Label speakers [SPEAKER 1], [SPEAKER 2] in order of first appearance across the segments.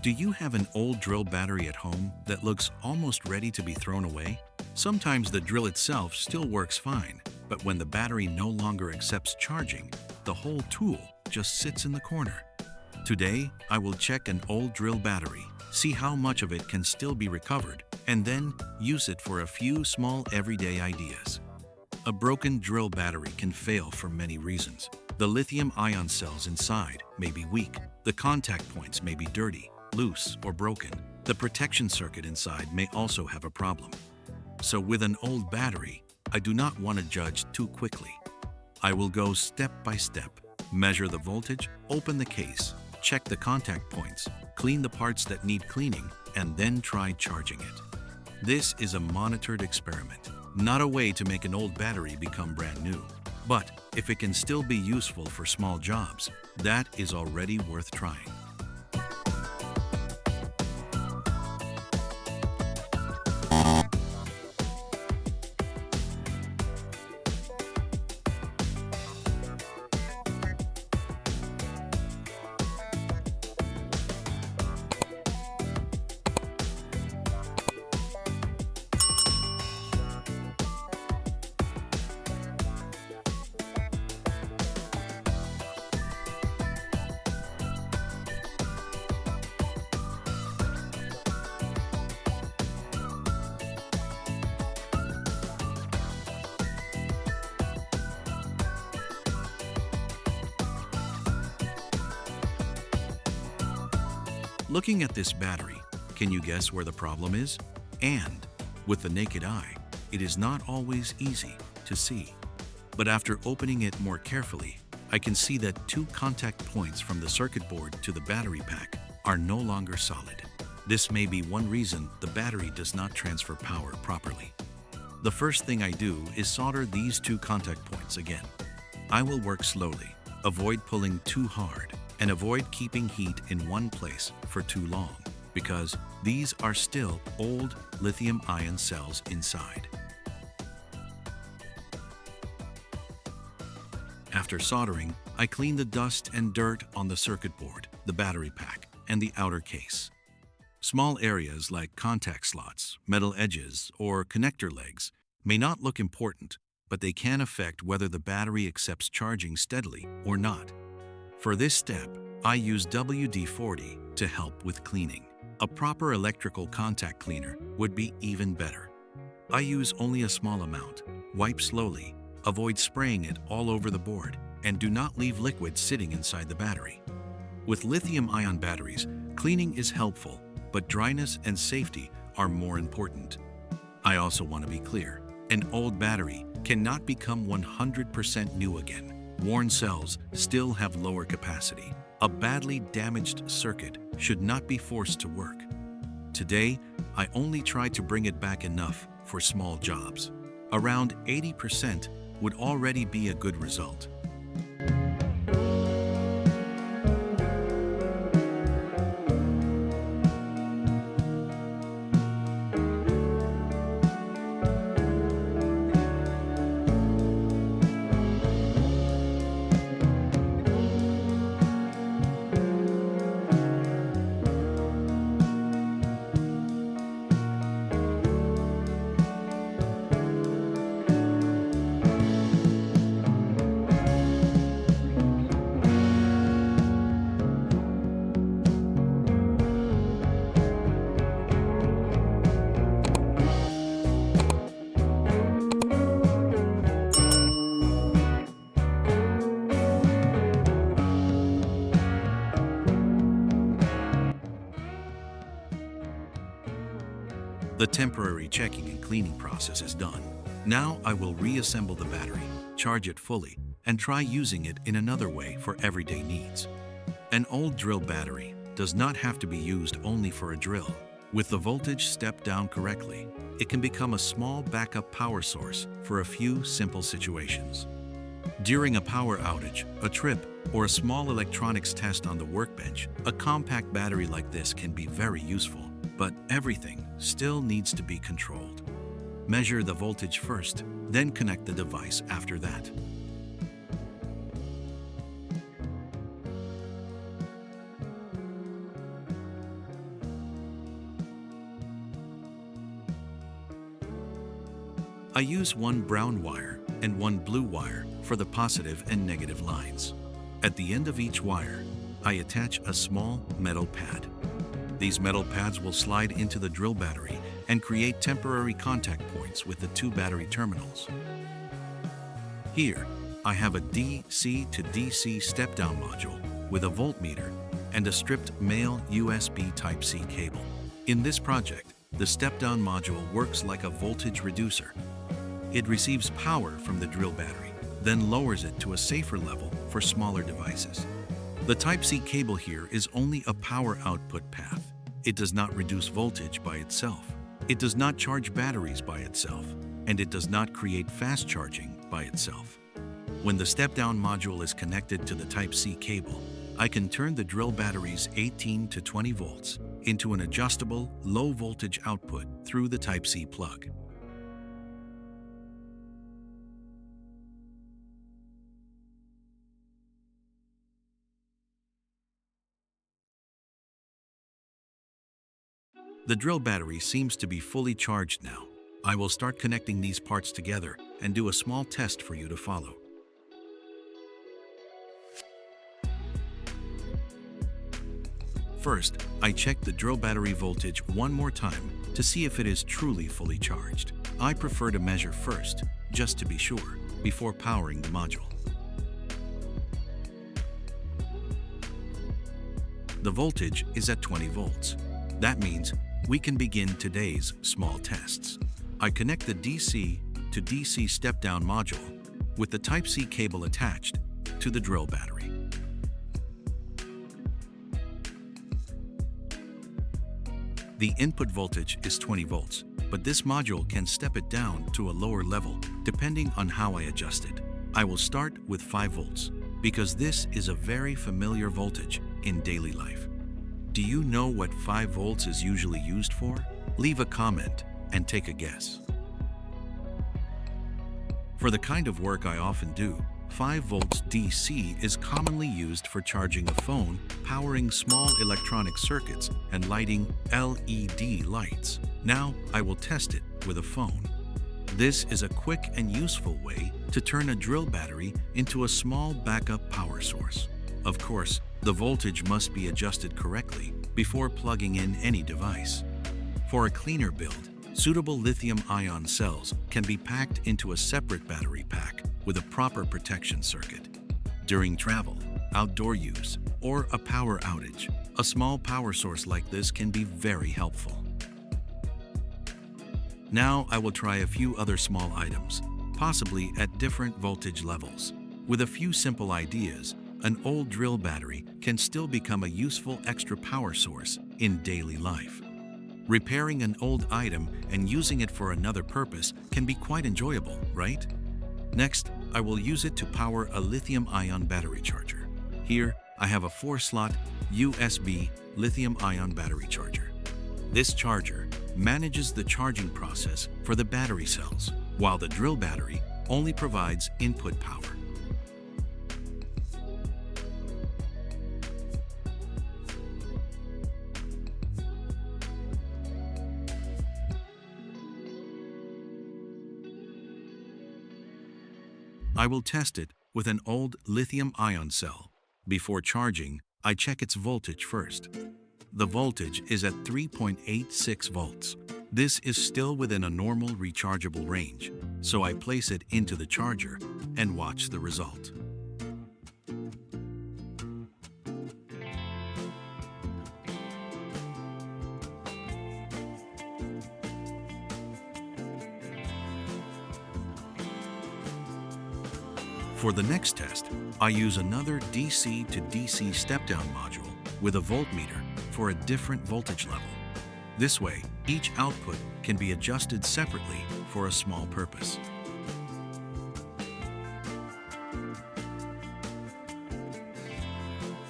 [SPEAKER 1] Do you have an old drill battery at home that looks almost ready to be thrown away? Sometimes the drill itself still works fine, but when the battery no longer accepts charging, the whole tool just sits in the corner. Today, I will check an old drill battery, see how much of it can still be recovered, and then use it for a few small everyday ideas. A broken drill battery can fail for many reasons. The lithium-ion cells inside may be weak, the contact points may be dirty, loose, or broken. The protection circuit inside may also have a problem. So with an old battery, I do not want to judge too quickly. I will go step by step, measure the voltage, open the case, check the contact points, clean the parts that need cleaning, and then try charging it. This is a monitored experiment, not a way to make an old battery become brand new. But if it can still be useful for small jobs, that is already worth trying. Looking at this battery, can you guess where the problem is? And with the naked eye, it is not always easy to see. But after opening it more carefully, I can see that two contact points from the circuit board to the battery pack are no longer solid. This may be one reason the battery does not transfer power properly. The first thing I do is solder these two contact points again. I will work slowly, avoid pulling too hard, and avoid keeping heat in one place for too long, because these are still old lithium-ion cells inside. After soldering, I clean the dust and dirt on the circuit board, the battery pack, and the outer case. Small areas like contact slots, metal edges, or connector legs may not look important, but they can affect whether the battery accepts charging steadily or not. For this step, I use WD-40 to help with cleaning. A proper electrical contact cleaner would be even better. I use only a small amount, wipe slowly, avoid spraying it all over the board, and do not leave liquid sitting inside the battery. With lithium-ion batteries, cleaning is helpful, but dryness and safety are more important. I also want to be clear, an old battery cannot become 100% new again. Worn cells still have lower capacity. A badly damaged circuit should not be forced to work. Today, I only try to bring it back enough for small jobs. Around 80% would already be a good result. The temporary checking and cleaning process is done. Now I will reassemble the battery, charge it fully, and try using it in another way for everyday needs. An old drill battery does not have to be used only for a drill. With the voltage stepped down correctly, it can become a small backup power source for a few simple situations. During a power outage, a trip, or a small electronics test on the workbench, a compact battery like this can be very useful. But everything still needs to be controlled. Measure the voltage first, then connect the device after that. I use one brown wire and one blue wire for the positive and negative lines. At the end of each wire, I attach a small metal pad. These metal pads will slide into the drill battery and create temporary contact points with the two battery terminals. Here, I have a DC to DC step-down module with a voltmeter and a stripped male USB Type-C cable. In this project, the step-down module works like a voltage reducer. It receives power from the drill battery, then lowers it to a safer level for smaller devices. The Type-C cable here is only a power output path. It does not reduce voltage by itself. It does not charge batteries by itself, and it does not create fast charging by itself. When the step-down module is connected to the Type-C cable, I can turn the drill battery's 18 to 20 volts into an adjustable, low-voltage output through the Type-C plug. The drill battery seems to be fully charged now. I will start connecting these parts together and do a small test for you to follow. First, I check the drill battery voltage one more time to see if it is truly fully charged. I prefer to measure first, just to be sure, before powering the module. The voltage is at 20 volts. That means we can begin today's small tests. I connect the DC to DC step-down module with the Type-C cable attached to the drill battery. The input voltage is 20 volts, but this module can step it down to a lower level depending on how I adjust it. I will start with 5 volts because this is a very familiar voltage in daily life. Do you know what 5 volts is usually used for? Leave a comment and take a guess. For the kind of work I often do, 5 volts DC is commonly used for charging a phone, powering small electronic circuits, and lighting LED lights. Now I will test it with a phone. This is a quick and useful way to turn a drill battery into a small backup power source. Of course, the voltage must be adjusted correctly before plugging in any device. For a cleaner build, suitable lithium-ion cells can be packed into a separate battery pack with a proper protection circuit. During travel, outdoor use, or a power outage, a small power source like this can be very helpful. Now I will try a few other small items, possibly at different voltage levels. With a few simple ideas, an old drill battery can still become a useful extra power source in daily life. Repairing an old item and using it for another purpose can be quite enjoyable, right? Next, I will use it to power a lithium-ion battery charger. Here, I have a 4-slot USB lithium-ion battery charger. This charger manages the charging process for the battery cells, while the drill battery only provides input power. I will test it with an old lithium-ion cell. Before charging, I check its voltage first. The voltage is at 3.86 volts. This is still within a normal rechargeable range, so I place it into the charger and watch the result. For the next test, I use another DC to DC step-down module with a voltmeter for a different voltage level. This way, each output can be adjusted separately for a small purpose.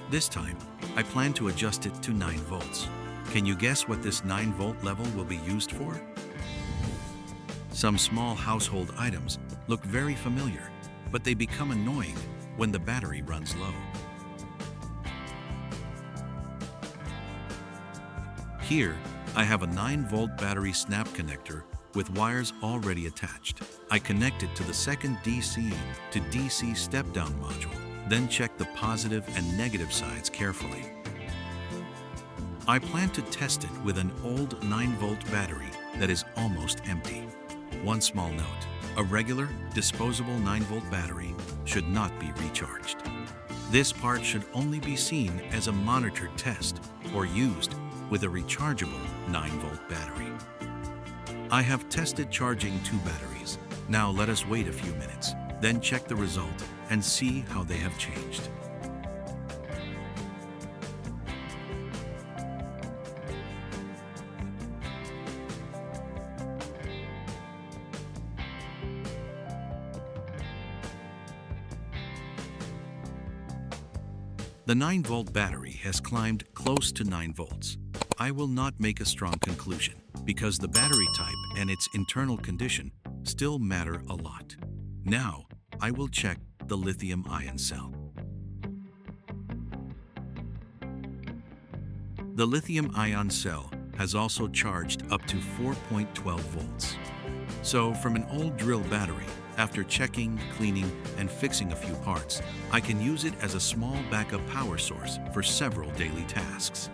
[SPEAKER 1] This time, I plan to adjust it to 9 volts. Can you guess what this 9-volt level will be used for? Some small household items look very familiar, but they become annoying when the battery runs low. Here, I have a 9-volt battery snap connector with wires already attached. I connect it to the second DC to DC step-down module, then check the positive and negative sides carefully. I plan to test it with an old 9-volt battery that is almost empty. One small note: a regular, disposable 9-volt battery should not be recharged. This part should only be seen as a monitored test or used with a rechargeable 9-volt battery. I have tested charging 2 batteries. Now let us wait a few minutes, then check the result and see how they have changed. The 9-volt battery has climbed close to 9 volts. I will not make a strong conclusion because the battery type and its internal condition still matter a lot. Now, I will check the lithium-ion cell. The lithium-ion cell has also charged up to 4.12 volts. So, from an old drill battery, after checking, cleaning, and fixing a few parts, I can use it as a small backup power source for several daily tasks.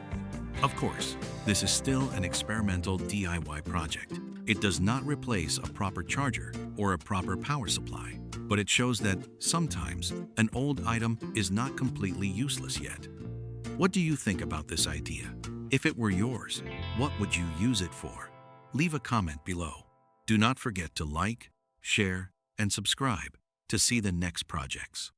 [SPEAKER 1] Of course, this is still an experimental DIY project. It does not replace a proper charger or a proper power supply, but it shows that sometimes an old item is not completely useless yet. What do you think about this idea? If it were yours, what would you use it for? Leave a comment below. Do not forget to like, share, and subscribe to see the next projects.